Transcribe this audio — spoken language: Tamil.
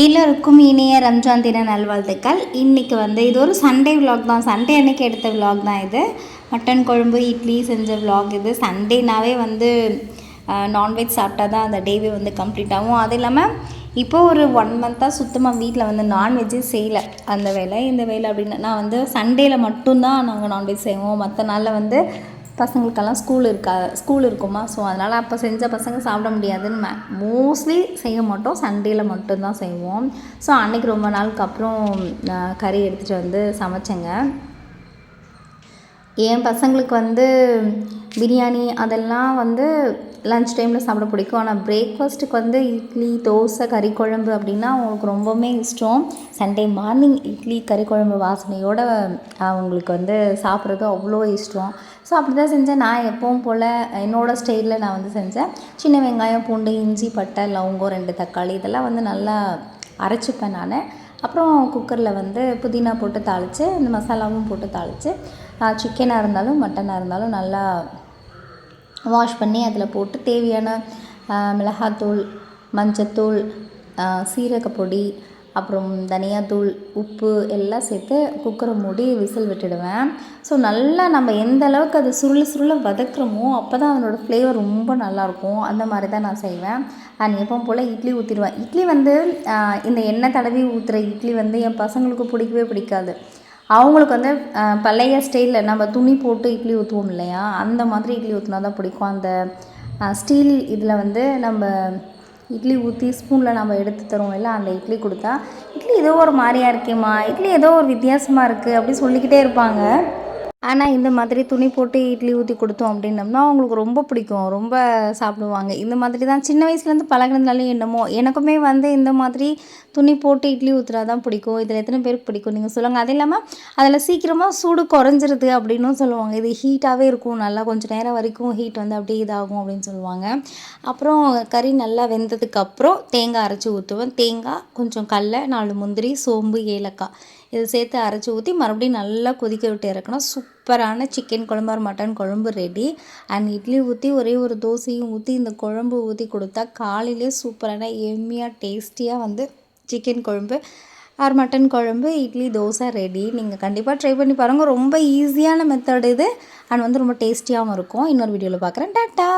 எல்லோருக்கும் இனிய ரம்ஜான் தின நல்வாழ்த்துக்கள். இன்றைக்கி இது ஒரு சண்டே விலாக் தான். சண்டே அன்றைக்கி எடுத்த விலாக் தான் இது. மட்டன் குழம்பு இட்லி செஞ்ச விலாக் இது. சண்டேனாவே நான்வெஜ் சாப்பிட்டா தான் அந்த டேவே கம்ப்ளீட் ஆகும். அது இல்லாமல் இப்போது ஒரு 1 மந்த்தாக சுத்தமாக வீட்டில் நான்வெஜ்ஜே செய்யலை. அந்த வேலை இந்த வேலை அப்படின்னு நான் சண்டேயில் மட்டும்தான் நாங்கள் நான்வெஜ் செய்வோம். மற்ற நாளில் பசங்களுக்கெல்லாம் ஸ்கூல் இருக்குமா. ஸோ அதனால் அப்போ செஞ்ச பசங்க சாப்பிட முடியாதுன்னு மோஸ்ட்லி செய்ய மாட்டோம். சண்டேயில் மட்டும்தான் செய்வோம். ஸோ அன்றைக்கி ரொம்ப நாளுக்கு அப்புறம் கறி எடுத்துகிட்டு சமைச்சேங்க. என் பசங்களுக்கு பிரியாணி அதெல்லாம் லன்ச் டைமில் சாப்பிட பிடிக்கும். ஆனால் பிரேக்ஃபாஸ்ட்டுக்கு இட்லி தோசை கறி குழம்பு அப்படின்னா அவங்களுக்கு ரொம்பவுமே இஷ்டம். சண்டே மார்னிங் இட்லி கறி குழம்பு வாசனையோடு அவங்களுக்கு சாப்பிட்றது அவ்வளோ இஷ்டம். ஸோ அப்படி தான் செஞ்சேன். நான் எப்பவும் போல் என்னோடய ஸ்டைலில் நான் செஞ்சேன். சின்ன வெங்காயம் பூண்டு இஞ்சி பட்டை லவங்கம் 2 தக்காளி இதெல்லாம் நல்லா அரைச்சிப்பேன் நான். அப்புறம் குக்கரில் புதினா போட்டு தாளித்து இந்த மசாலாவும் போட்டு தாளித்து சிக்கனாக இருந்தாலும் மட்டனாக இருந்தாலும் நல்லா வாஷ் பண்ணி அதில் போட்டு தேவையான மிளகாத்தூள் மஞ்சத்தூள் சீரகப்பொடி அப்புறம் தனியாத்தூள் உப்பு எல்லாம் சேர்த்து குக்கரை மூடி விசில் விட்டுடுவேன். ஸோ நல்லா நம்ம எந்த அளவுக்கு அது சுருள வதக்குறோமோ அப்போ தான் அதனோட ஃப்ளேவர் ரொம்ப நல்லாயிருக்கும். அந்த மாதிரி தான் நான் செய்வேன். நான் எப்பவும் போல் இட்லி ஊற்றிடுவேன். இட்லி இந்த எண்ணெய் தடவி ஊற்றுற இட்லி என் பசங்களுக்கு பிடிக்கவே பிடிக்காது. அவங்களுக்கு பழைய ஸ்டைலில் நம்ம துணி போட்டு இட்லி ஊற்றுவோம் இல்லையா, அந்த மாதிரி இட்லி ஊற்றினா தான் பிடிக்கும். அந்த ஸ்டீல் இதில் நம்ம இட்லி ஊற்றி ஸ்பூனில் நம்ம எடுத்து தருவோம் இல்லை, அந்த இட்லி கொடுத்தா இட்லி ஏதோ ஒரு மாதிரியா இருக்கேம்மா, இட்லி ஏதோ ஒரு வித்தியாசமாக இருக்குது அப்படி சொல்லிக்கிட்டே இருப்பாங்க. ஆனால் இந்த மாதிரி துணி போட்டு இட்லி ஊற்றி கொடுத்தோம் அப்படின்னம்னா அவங்களுக்கு ரொம்ப பிடிக்கும். ரொம்ப சாப்பிடுவாங்க. இந்த மாதிரி தான் சின்ன வயசுலேருந்து பழகினதுனாலே என்னமோ எனக்குமே இந்த மாதிரி துணி போட்டு இட்லி ஊற்றுனா தான் பிடிக்கும். இதில் எத்தனை பேருக்கு பிடிக்கும் நீங்கள் சொல்லுங்கள். அது இல்லாமல் அதில் சீக்கிரமாக சூடு குறைஞ்சிருது அப்படின்னும் சொல்லுவாங்க. இது ஹீட்டாகவே இருக்கும், நல்லா கொஞ்சம் நேரம் வரைக்கும் ஹீட் அப்படியே இதாகும் அப்படின்னு சொல்லுவாங்க. அப்புறம் கறி நல்லா வெந்ததுக்கப்புறம் தேங்காய் அரைச்சி ஊற்றுவேன். தேங்காய் கொஞ்சம் கடல 4 முந்திரி சோம்பு ஏலக்காய் இதை சேர்த்து அரைச்சி ஊற்றி மறுபடியும் நல்லா கொதிக்க விட்டு இறக்கணும். சூப்பரான சிக்கன் குழம்பு மட்டன் குழம்பு ரெடி. அண்ட் இட்லி ஊற்றி ஒரே ஒரு தோசையும் ஊற்றி இந்த குழம்பு ஊற்றி கொடுத்தா காலையிலே சூப்பரான எம்மியாக டேஸ்டியாக சிக்கன் குழம்பு ஆர் மட்டன் குழம்பு இட்லி தோசை ரெடி. நீங்கள் கண்டிப்பாக ட்ரை பண்ணி பாருங்கள். ரொம்ப ஈஸியான மெத்தட் இது. அண்ட் ரொம்ப டேஸ்டியாகவும் இருக்கும். இன்னொரு வீடியோவில் பார்க்குறேன். டாட்டா.